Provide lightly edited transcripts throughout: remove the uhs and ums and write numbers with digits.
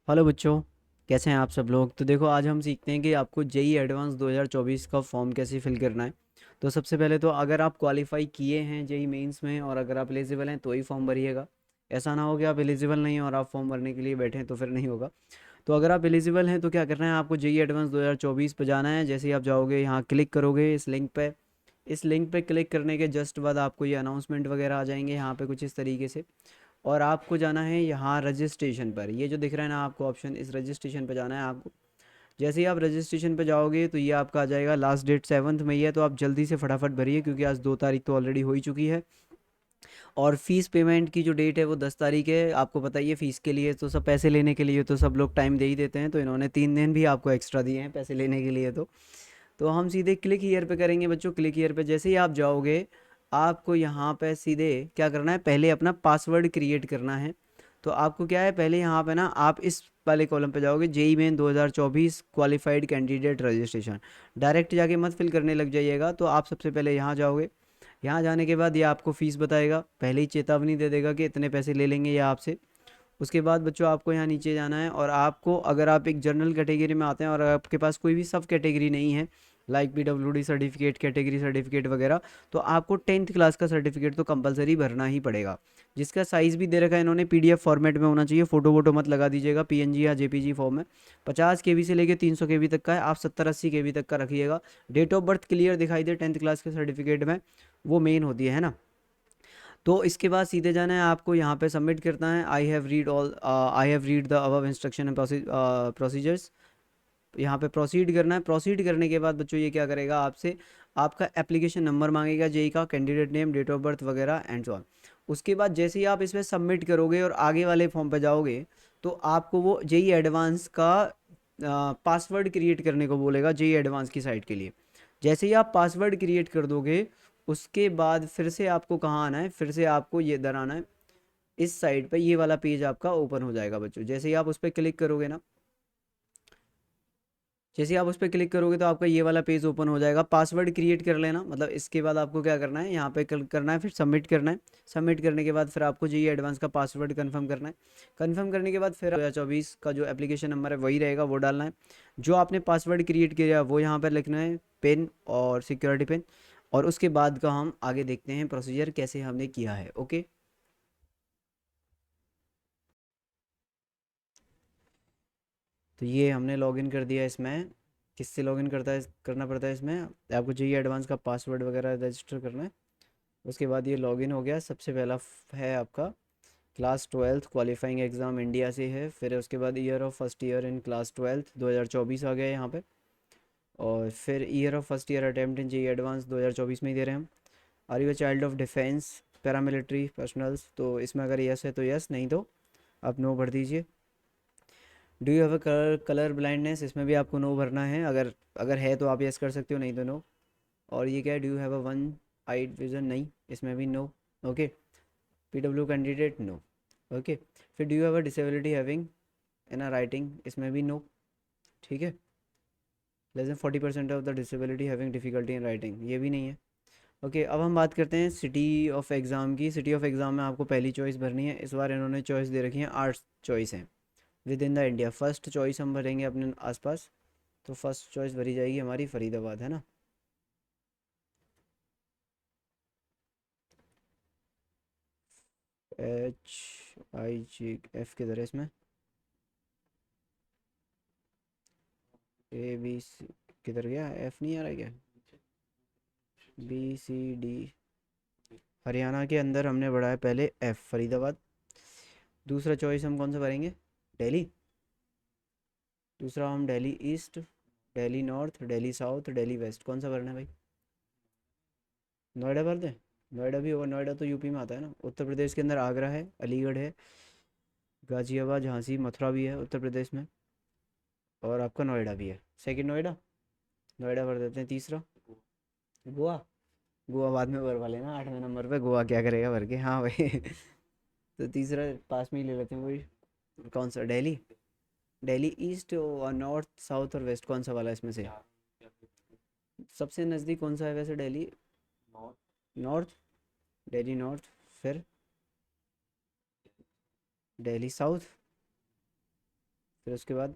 Hello बच्चों। कैसे हैं आप सब लोग। तो देखो आज हम सीखते हैं कि आपको जेई एडवांस 2024 का फॉर्म कैसे फिल करना है। तो सबसे पहले तो अगर आप क्वालिफाई किए हैं जेई मेंस में और अगर आप एलिजिबल हैं तो ही फॉर्म भरिएगा। ऐसा ना हो कि आप एलिजिबल नहीं हैं और आप फॉर्म भरने के लिए बैठे हैं तो फिर नहीं होगा। तो अगर आप एलिजिबल हैं तो क्या करना है, आपको जेई एडवांस 2024 पे जाना है। जैसे ही आप जाओगे यहाँ क्लिक करोगे इस लिंक पे। इस लिंक पे क्लिक करने के जस्ट बाद आपको ये अनाउंसमेंट वगैरह आ जाएंगे यहाँ पे कुछ इस तरीके से। और आपको जाना है यहाँ रजिस्ट्रेशन पर, ये जो दिख रहा है ना आपको ऑप्शन, इस रजिस्ट्रेशन पर जाना है आपको। जैसे ही आप रजिस्ट्रेशन पे जाओगे तो ये आपका आ जाएगा। लास्ट डेट 7 मई है, तो आप जल्दी से फटाफट भरिए क्योंकि आज 2 तारीख तो ऑलरेडी हो ही चुकी है। और फीस पेमेंट की जो डेट है वो 10 तारीख है। आपको पता ही है फ़ीस के लिए तो सब पैसे लेने के लिए तो सब लोग टाइम दे ही देते हैं, तो इन्होंने 3 दिन भी आपको एक्स्ट्रा दिए हैं पैसे लेने के लिए। तो हम सीधे क्लिक हियर पे करेंगे बच्चों। क्लिक हियर पे जैसे ही आप जाओगे आपको यहाँ पे सीधे क्या करना है, पहले अपना पासवर्ड क्रिएट करना है। तो आपको क्या है, पहले यहाँ पे ना आप इस वाले कॉलम पे जाओगे, JEE main 2024 qualified candidate registration. Direct जाके मत फिल करने लग जाइएगा, तो आप सबसे पहले यहाँ जाओगे। यहाँ जाने के बाद ये आपको फ़ीस बताएगा, पहले ही चेतावनी दे देगा कि इतने पैसे ले लेंगे ये आपसे। उसके बाद बच्चों आपको यहाँ नीचे जाना है और आपको, अगर आप एक जनरल कैटेगरी में आते हैं और आपके पास कोई भी सब कैटेगरी नहीं है, like PWD certificate, category certificate वगैरह, तो आपको 10th क्लास का सर्टिफिकेट तो कंपलसरी भरना ही पड़ेगा। जिसका साइज़ भी दे रखा है इन्होंने, पीडीएफ फॉर्मेट में होना चाहिए, फ़ोटो वोटो मत लगा दीजिएगा, पीएनजी या जेपीजी फॉर्म में। 50 केबी से लेके 300 केबी तक का है, आप 70-80 केबी तक का रखिएगा। डेट ऑफ बर्थ क्लियर दिखाई दे 10th क्लास के सर्टिफिकेट में, वो मेन होती है ना। तो इसके बाद सीधे जाना है आपको, यहाँ पे सबमिट करना है। I have read the above instruction and procedures. यहाँ पे प्रोसीड करना है। प्रोसीड करने के बाद बच्चों ये क्या करेगा आपसे, आपका एप्लीकेशन नंबर मांगेगा, जेई का candidate name, date of birth वगैरह एंड सो ऑन। उसके बाद जैसे ही आप इसमें सबमिट करोगे और आगे वाले फॉर्म पे जाओगे तो आपको वो जेई एडवांस का पासवर्ड क्रिएट करने को बोलेगा, जेई एडवांस की साइट के लिए। जैसे ही आप पासवर्ड क्रिएट कर दोगे उसके बाद फिर से आपको कहाँ आना है, फिर से आपको ये इधर आना है। इस साइड पे ये वाला पेज आपका ओपन हो जाएगा बच्चों। जैसे ही आप उस पर क्लिक करोगे ना, जैसे ही आप उस पर क्लिक करोगे तो आपका ये वाला पेज ओपन हो जाएगा। पासवर्ड क्रिएट कर लेना, मतलब इसके बाद आपको क्या करना है, यहाँ पे क्लिक करना है, फिर सबमिट करना है। सबमिट करने के बाद फिर आपको जो ये एडवांस का पासवर्ड कंफर्म करना है। कंफर्म करने के बाद फिर 2024 का जो एप्लीकेशन नंबर है वही रहेगा, वो डालना है। जो आपने पासवर्ड क्रिएट किया वो यहाँ पर लिखना है, पिन और सिक्योरिटी पिन। और उसके बाद का हम आगे देखते हैं प्रोसीजर कैसे हमने किया है। ओके। तो ये हमने लॉगिन कर दिया इसमें। किससे लॉगिन करना पड़ता है इसमें, आपको चाहिए एडवांस का पासवर्ड वगैरह रजिस्टर करना है। उसके बाद ये लॉगिन हो गया। सबसे पहला है आपका class 12th qualifying exam India से है। फिर उसके बाद year of first year in class 12th 2024 आ गया यहाँ पे। और फिर year of first year attempt in JEE advance 2024 में ही दे रहे हैं हम। Are you a child of defence paramilitary personals, तो इसमें अगर यस है तो यस, नहीं तो आप नो भर दीजिए। Do you have a colour blindness, इसमें भी आपको नो भरना है। अगर अगर है तो आप यस कर सकते हो, नहीं तो नो। और ये क्या है, do you have a one eyed vision, नहीं, इसमें भी no. Okay. PW candidate, no. Okay. फिर do you have a disability having in a writing, इसमें भी नो। ठीक है। Less than 40% of the disability having difficulty in writing, ये भी नहीं है। ओके। अब हम बात करते हैं सिटी ऑफ एग्ज़ाम की। सिटी ऑफ एग्ज़ाम में आपको पहली चॉइस भरनी है। इस बार इन्होंने चॉइस दे रखी है, 8 चॉइस हैं with in the India. First choice हम भरेंगे अपने आसपास, तो फर्स्ट चॉइस भरी जाएगी हमारी फरीदाबाद, है ना। HIGF किधर है इसमें, ABC किधर गया, F नहीं आ रहा है क्या, BCD। हरियाणा के अंदर हमने बढ़ा है पहले F, फरीदाबाद। दूसरा चॉइस हम कौन सा भरेंगे, दिल्ली। दूसरा हम Delhi east, Delhi north, Delhi south, Delhi west, कौन सा भरना है भाई। नोएडा भर दें। नोएडा भी होगा, नोएडा तो यूपी में आता है ना। उत्तर प्रदेश के अंदर आगरा है, अलीगढ़ है, गाजियाबाद, झांसी, मथुरा भी है उत्तर प्रदेश में। और आपका नोएडा भी है, सेकंड नोएडा। नोएडा भर देते हैं। तीसरा गोवा। गोवा बाद में भरवा लेना, 8वें नंबर पे गोवा क्या करेगा भर के, हाँ भाई। तो तीसरा पास में ही ले लेते हैं वही। कौन सा, दिल्ली। दिल्ली ईस्ट और नॉर्थ साउथ और वेस्ट, कौन सा वाला इसमें से सबसे नज़दीक कौन सा है वैसे, दिल्ली नॉर्थ। दिल्ली नॉर्थ। फिर दिल्ली साउथ। फिर उसके बाद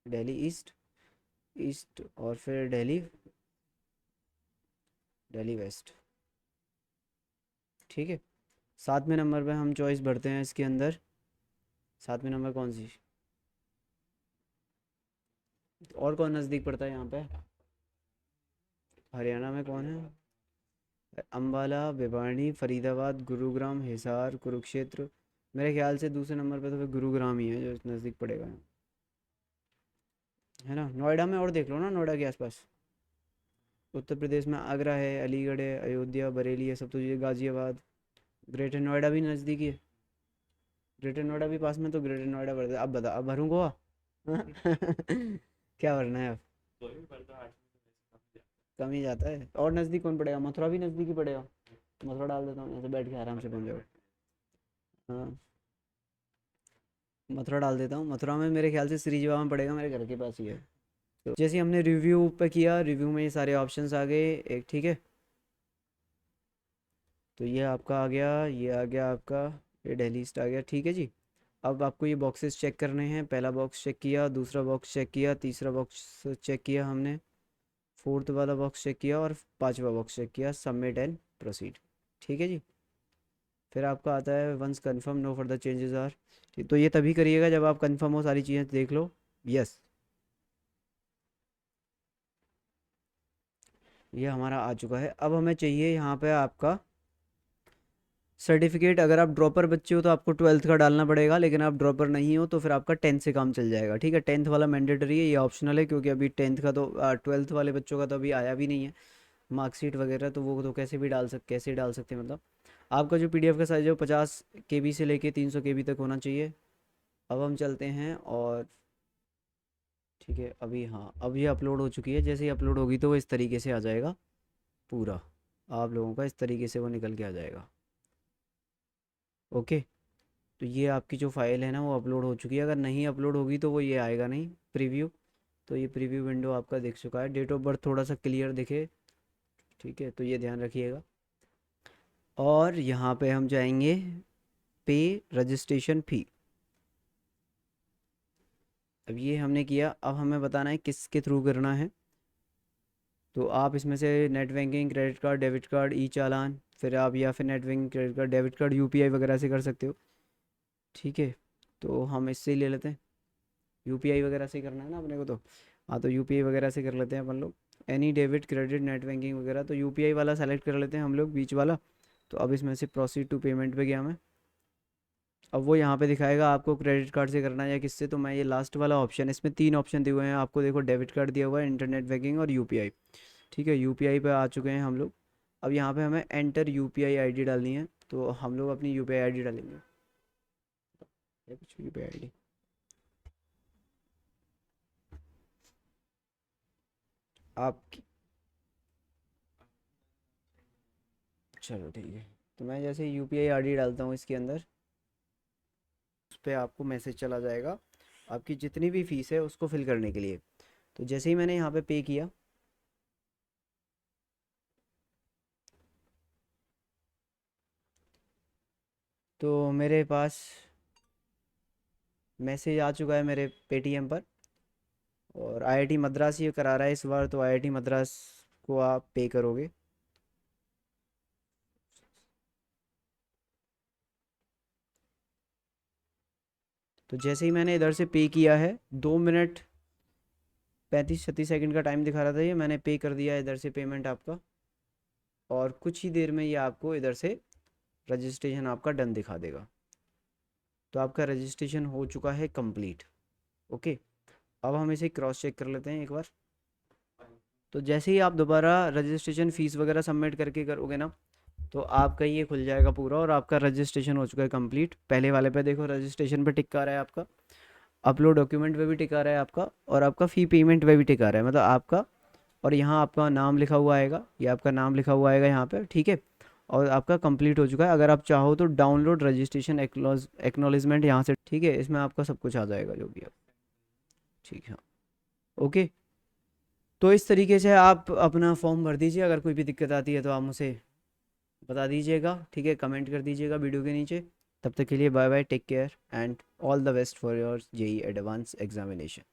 दिल्ली ईस्ट, ईस्ट और फिर दिल्ली, दिल्ली वेस्ट। ठीक है। 7वें नंबर पे हम चॉइस भरते हैं इसके अंदर। 7वें नंबर कौन सी, और कौन नज़दीक पड़ता है यहाँ पे? हरियाणा में कौन है? अम्बाला, भिवानी, फरीदाबाद, गुरुग्राम, हिसार, कुरुक्षेत्र। मेरे ख्याल से दूसरे नंबर पे तो फिर गुरुग्राम ही है जो नज़दीक पड़ेगा, है ना? नोएडा में और देख लो ना, नोएडा के आसपास। उत्तर प्रदेश में आगरा है, अलीगढ़ है, अयोध्या, बरेली है, सब तो ये गाज़ियाबाद। ग्रेटर नोएडा भी नज़दीकी है। ग्रेटर नोएडा भी पास में, तो ग्रेटर नोएडा भर दे। अब बता, अब भरूँ गोवा? क्या भरना है अब? कम ही जाता है। और नज़दीक कौन पड़ेगा? मथुरा भी नज़दीक ही पड़ेगा। मथुरा डाल देता हूँ, यहाँ से बैठ के आराम से पहुँच जाओ। हाँ, मथुरा डाल देता हूँ। मथुरा में मेरे ख्याल से श्रीजीवा में पड़ेगा, मेरे घर के पास ही है। तो जैसे ही हमने रिव्यू पे किया, रिव्यू में ये सारे ऑप्शंस आ गए एक, ठीक है। तो ये आपका आ गया, ये आ गया आपका, ये दिल्ली ईस्ट आ गया, ठीक है जी। अब आपको ये बॉक्सेस चेक करने हैं। पहला बॉक्स चेक किया, दूसरा बॉक्स चेक किया, तीसरा बॉक्स चेक किया हमने, फोर्थ वाला बॉक्स चेक किया और पांचवा बॉक्स चेक किया। सबमिट एंड प्रोसीड, ठीक है जी। फिर आपका आता है once confirm no further changes are. तो ये तभी करिएगा जब आप कंफर्म हो, सारी चीज़ें देख लो। यस, ये हमारा आ चुका है। अब हमें चाहिए यहाँ पे आपका सर्टिफिकेट। अगर आप ड्रॉपर बच्चे हो तो आपको 12th का डालना पड़ेगा, लेकिन आप ड्रॉपर नहीं हो तो फिर आपका 10th से काम चल जाएगा, ठीक है। 10th वाला मैंडेटरी है, ये ऑप्शनल है, क्योंकि अभी 10th का तो 12th वाले बच्चों का तो अभी आया भी नहीं है मार्कशीट वगैरह, तो वो तो कैसे भी कैसे डाल सकते हैं मतलब। आपका जो पीडीएफ का साइज है वो 50 KB से लेके 300 KB तक होना चाहिए। अब हम चलते हैं और, ठीक है, अभी हाँ, अब ये अपलोड हो चुकी है। जैसे ही अपलोड होगी तो वो इस तरीके से आ जाएगा पूरा, आप लोगों का इस तरीके से वो निकल के आ जाएगा। ओके। तो ये आपकी जो फाइल है ना वो अपलोड हो चुकी है। अगर नहीं अपलोड होगी तो वो ये आएगा नहीं प्रीव्यू। तो ये प्रीव्यू विंडो आपका दिख चुका है। डेट ऑफ बर्थ थोड़ा सा क्लियर दिखे, ठीक है, तो ये ध्यान रखिएगा। और यहाँ पे हम जाएंगे पे रजिस्ट्रेशन फ़ी। अब ये हमने किया, अब हमें बताना है किसके थ्रू करना है। तो आप इसमें से net banking, credit card, debit card, e challan, फिर आप या फिर net banking, credit card, debit card, UPI वगैरह से कर सकते हो, ठीक है। तो हम इससे ही ले लेते हैं। यूपीआई वगैरह से करना है ना अपने को, तो हाँ, तो यूपीआई वगैरह से कर लेते हैं अपन लोग। Any debit, credit, net banking वगैरह, तो यूपीआई वाला सेलेक्ट कर लेते हैं हम लोग, बीच वाला। तो अब इसमें से प्रोसीड टू पेमेंट पे गया मैं। अब वो यहाँ पे दिखाएगा आपको क्रेडिट कार्ड से करना है या किससे। तो मैं ये लास्ट वाला ऑप्शन, इसमें 3 ऑप्शन दिए हुए हैं आपको, देखो, डेबिट कार्ड दिया हुआ है, इंटरनेट बैंकिंग और यूपीआई, ठीक है। यूपीआई पे आ चुके हैं हम लोग। अब यहाँ पे हमें एंटर यूपीआई आईडी डालनी है, तो हम लोग अपनी यूपीआई आईडी डालेंगे। ये कुछ यूपीआई आईडी आपकी, चलो ठीक है। तो मैं जैसे यूपीआई आईडी डालता हूँ इसके अंदर, उस पर आपको मैसेज चला जाएगा आपकी जितनी भी फीस है उसको फिल करने के लिए। तो जैसे ही मैंने यहाँ पे पे किया, तो मेरे पास मैसेज आ चुका है मेरे पेटीएम पर। और आईआईटी मद्रास ये करा रहा है इस बार, तो आईआईटी मद्रास को आप पे करोगे। तो जैसे ही मैंने इधर से पे किया है, 2 मिनट 35-36 सेकंड का टाइम दिखा रहा था, ये मैंने पे कर दिया है इधर से पेमेंट आपका। और कुछ ही देर में ये आपको इधर से रजिस्ट्रेशन आपका डन दिखा देगा। तो आपका रजिस्ट्रेशन हो चुका है कंप्लीट। ओके। अब हम इसे क्रॉस चेक कर लेते हैं एक बार। तो जैसे ही आप दोबारा रजिस्ट्रेशन फ़ीस वगैरह सबमिट करके करोगे ना, तो आपका ये खुल जाएगा पूरा और आपका रजिस्ट्रेशन हो चुका है कंप्लीट। पहले वाले पे देखो, रजिस्ट्रेशन पे टिक आ रहा है आपका, अपलोड डॉक्यूमेंट पे भी टिक आ रहा है आपका, और आपका फ़ी पेमेंट पे भी टिक आ रहा है, मतलब आपका। और यहाँ आपका नाम लिखा हुआ आएगा, ये आपका नाम लिखा हुआ आएगा यहाँ पे, ठीक है। और आपका कंप्लीट हो चुका है। अगर आप चाहो तो डाउनलोड रजिस्ट्रेशन एक्नॉलेजमेंट यहाँ से, ठीक है, इसमें आपका सब कुछ आ जाएगा जो भी आप, ठीक है। ओके। तो इस तरीके से आप अपना फॉर्म भर दीजिए। अगर कोई भी दिक्कत आती है तो आप मुझे बता दीजिएगा, ठीक है, कमेंट कर दीजिएगा वीडियो के नीचे। तब तक के लिए bye bye, take care and all the best for your JEE advance examination.